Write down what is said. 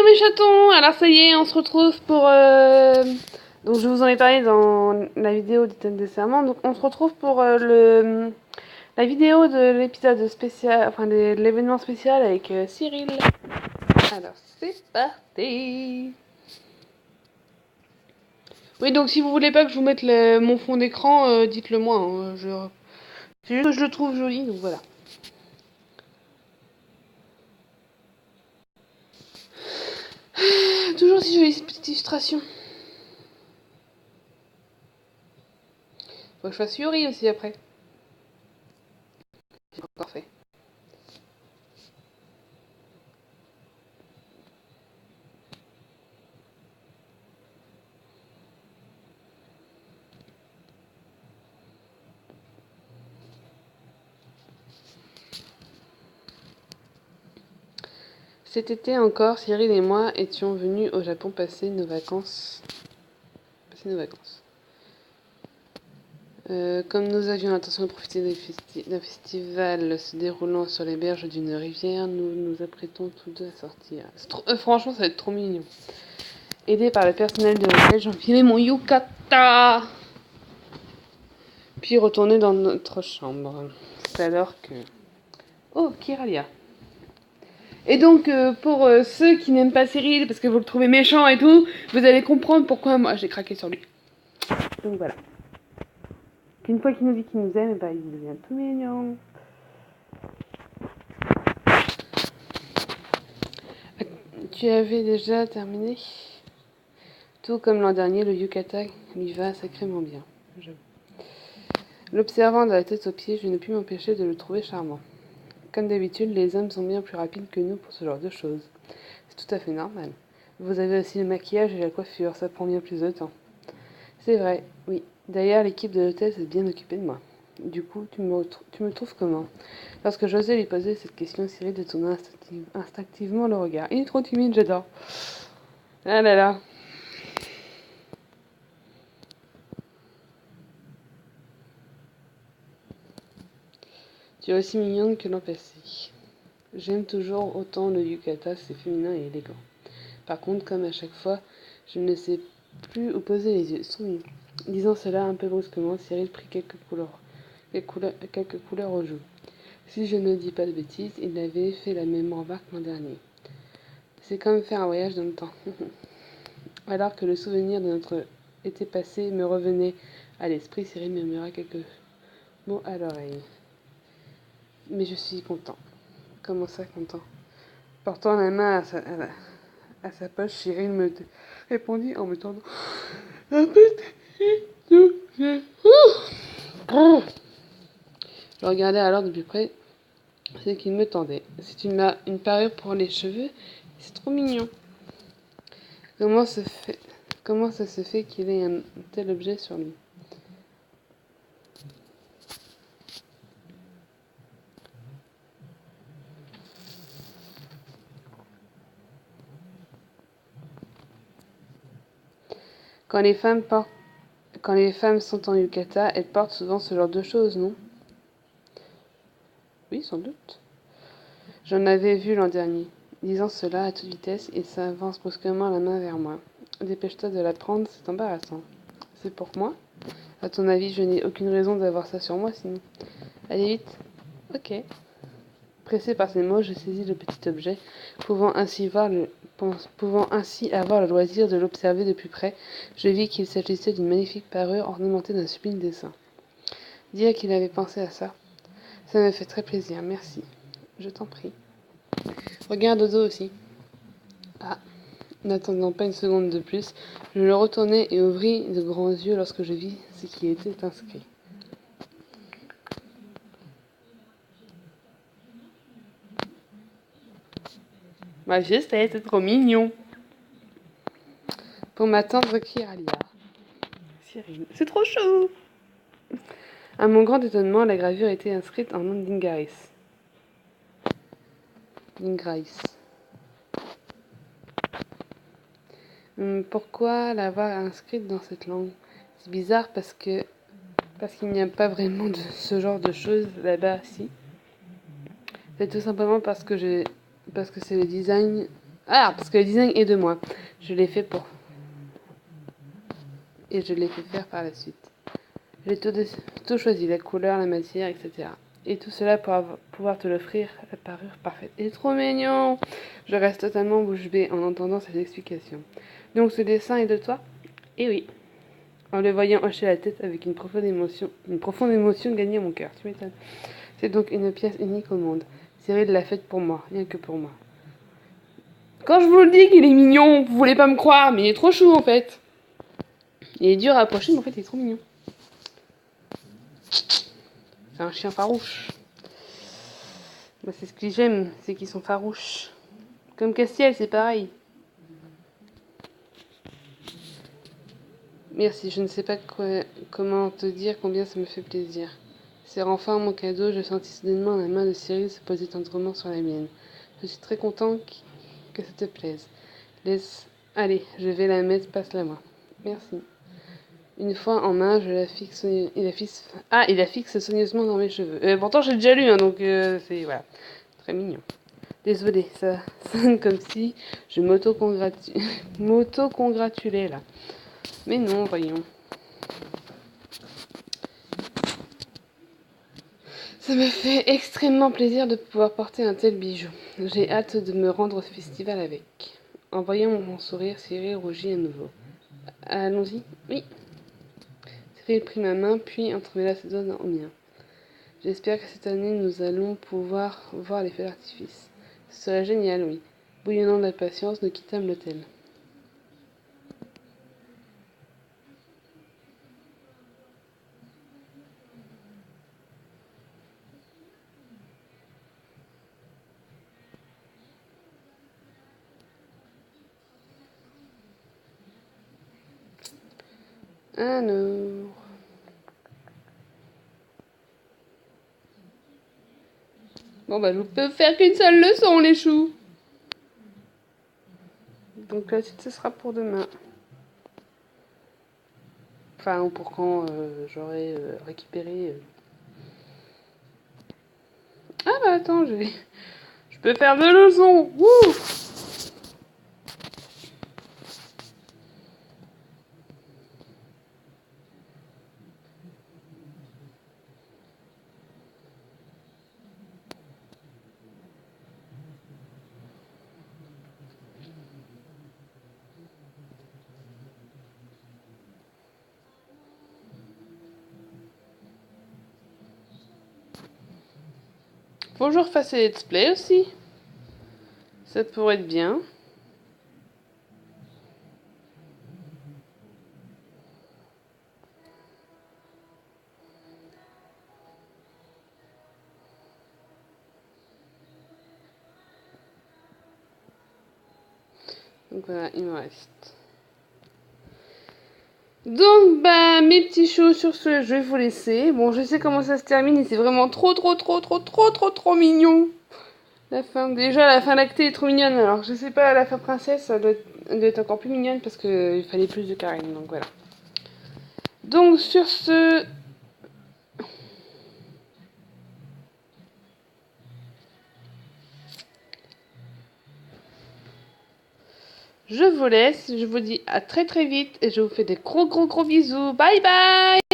mes chatons! Alors ça y est, on se retrouve pour... Donc je vous en ai parlé dans la vidéo du thème des serments. Donc on se retrouve pour la vidéo de l'épisode spécial, enfin de l'événement spécial avec Cyril. Alors c'est parti! Oui, donc si vous voulez pas que je vous mette mon fond d'écran, dites-le moi. Hein, c'est juste que je le trouve joli, donc voilà. Toujours si jolie cette petite illustration. Faut que je fasse Yuri aussi après. C'est pas parfait. Cet été encore, Cyril et moi étions venus au Japon passer nos vacances. Comme nous avions l'intention de profiter d'un festival se déroulant sur les berges d'une rivière, nous nous apprêtons tous deux à sortir. Franchement, ça va être trop mignon. Aidé par le personnel de l'hôtel, j'enfilai mon yukata, puis retourné dans notre chambre. C'est alors que... Oh, Kiralia. Et donc, pour ceux qui n'aiment pas Cyril, parce que vous le trouvez méchant et tout, vous allez comprendre pourquoi moi j'ai craqué sur lui. Donc voilà. Une fois qu'il nous dit qu'il nous aime, bah, il devient tout mignon. Tu avais déjà terminé? Tout comme l'an dernier, le yukata lui va sacrément bien. L'observant de la tête aux pieds, je ne pus m'empêcher de le trouver charmant. Comme d'habitude, les hommes sont bien plus rapides que nous pour ce genre de choses. C'est tout à fait normal. Vous avez aussi le maquillage et la coiffure, ça prend bien plus de temps. C'est vrai, oui. D'ailleurs, l'équipe de l'hôtel s'est bien occupée de moi. Du coup, tu me trouves comment? Lorsque j'osais lui poser cette question, Cyril détourna instinctivement le regard. Il est trop timide, j'adore. Ah là là. Tu es aussi mignonne que l'an passé. J'aime toujours autant le yukata, c'est féminin et élégant. Par contre, comme à chaque fois, je ne sais plus où poser les yeux. Disant cela un peu brusquement, Cyril prit quelques couleurs aux joues. Si je ne dis pas de bêtises, il avait fait la même remarque l'an dernier. C'est comme faire un voyage dans le temps. Alors que le souvenir de notre été passé me revenait à l'esprit, Cyril murmura quelques mots à l'oreille. Mais je suis content. Comment ça, content? Portant la main à sa poche, Cyril me répondit en me tendant un petit objet. Je regardais alors de plus près ce qu'il me tendait. C'est une parure pour les cheveux. C'est trop mignon. Comment ça se fait qu'il ait un tel objet sur lui? Quand les femmes sont en yukata, elles portent souvent ce genre de choses, non? Oui, sans doute. J'en avais vu l'an dernier. Disant cela à toute vitesse, il s'avance brusquement la main vers moi. Dépêche-toi de la prendre, c'est embarrassant. C'est pour moi? À ton avis, je n'ai aucune raison d'avoir ça sur moi, sinon. Allez vite. Ok. Pressé par ces mots, je saisis le petit objet, pouvant ainsi avoir le loisir de l'observer de plus près. Je vis qu'il s'agissait d'une magnifique parure ornementée d'un sublime dessin. Dire qu'il avait pensé à ça, ça me fait très plaisir, merci. Je t'en prie. Regarde au dos aussi. Ah, n'attendant pas une seconde de plus, je le retournai et ouvris de grands yeux lorsque je vis ce qui était inscrit. Majesté, c'est trop mignon. Pour ma tendre Kiralia. Cyril, c'est trop chou. À mon grand étonnement, la gravure était inscrite en nom d'Ingraïs. Pourquoi l'avoir inscrite dans cette langue? C'est bizarre parce qu'il n'y a pas vraiment de ce genre de choses là-bas, si. C'est tout simplement parce que c'est le design Ah, parce que le design est de moi. Je l'ai fait pour... Et je l'ai fait faire par la suite. J'ai tout choisi, la couleur, la matière, etc. Et tout cela pour pouvoir te l'offrir, la parure parfaite. Et trop mignon! Je reste totalement bouche bée en entendant cette explication. Donc ce dessin est de toi? Eh oui. En le voyant hocher la tête avec une profonde émotion gagnait mon cœur. Tu m'étonnes. C'est donc une pièce unique au monde. Cyril l'a faite pour moi, rien que pour moi. Quand je vous le dis qu'il est mignon, vous voulez pas me croire, mais il est trop chou en fait. Il est dur à approcher, mais en fait il est trop mignon. C'est un chien farouche. Moi, c'est ce que j'aime, c'est qu'ils sont farouches. Comme Castiel, c'est pareil. Merci, je ne sais pas comment te dire combien ça me fait plaisir. Serrant enfin mon cadeau, je sentis soudainement la main de Cyril se poser tendrement sur la mienne. Je suis très content que ça te plaise. Allez, je vais la mettre, passe-la moi. Merci. Une fois en main, je la fixe, il la fixe soigneusement dans mes cheveux. Pourtant, j'ai déjà lu, hein, donc c'est voilà, très mignon. Désolée, ça sonne comme si je m'auto-congratulais là. Mais non, voyons. Ça me fait extrêmement plaisir de pouvoir porter un tel bijou. J'ai hâte de me rendre au festival avec. En voyant mon sourire, Cyril rougit à nouveau. Allons-y? Oui. Cyril prit ma main, puis entremêla ses doigts dans le mien. J'espère que cette année nous allons pouvoir voir les feux d'artifice. Ce serait génial, oui. Bouillonnant d'impatience, nous quittâmes l'hôtel. Alors... Bon bah je peux faire qu'une seule leçon les choux. Donc la suite ce sera pour demain. Enfin ou pour quand j'aurai récupéré. Ah bah attends, je peux faire 2 leçons. Wouh! Faut que je refasse les let's play aussi. Ça pourrait être bien. Donc voilà, il me reste. Donc bah mes petits choux, sur ce je vais vous laisser. Bon je sais comment ça se termine et c'est vraiment trop mignon. La fin, déjà la fin lactée est trop mignonne. Alors je sais pas, la fin princesse elle doit être encore plus mignonne parce qu'il fallait plus de Karine. Donc voilà. Donc sur ce... Je vous laisse, je vous dis à très vite et je vous fais des gros bisous. Bye bye!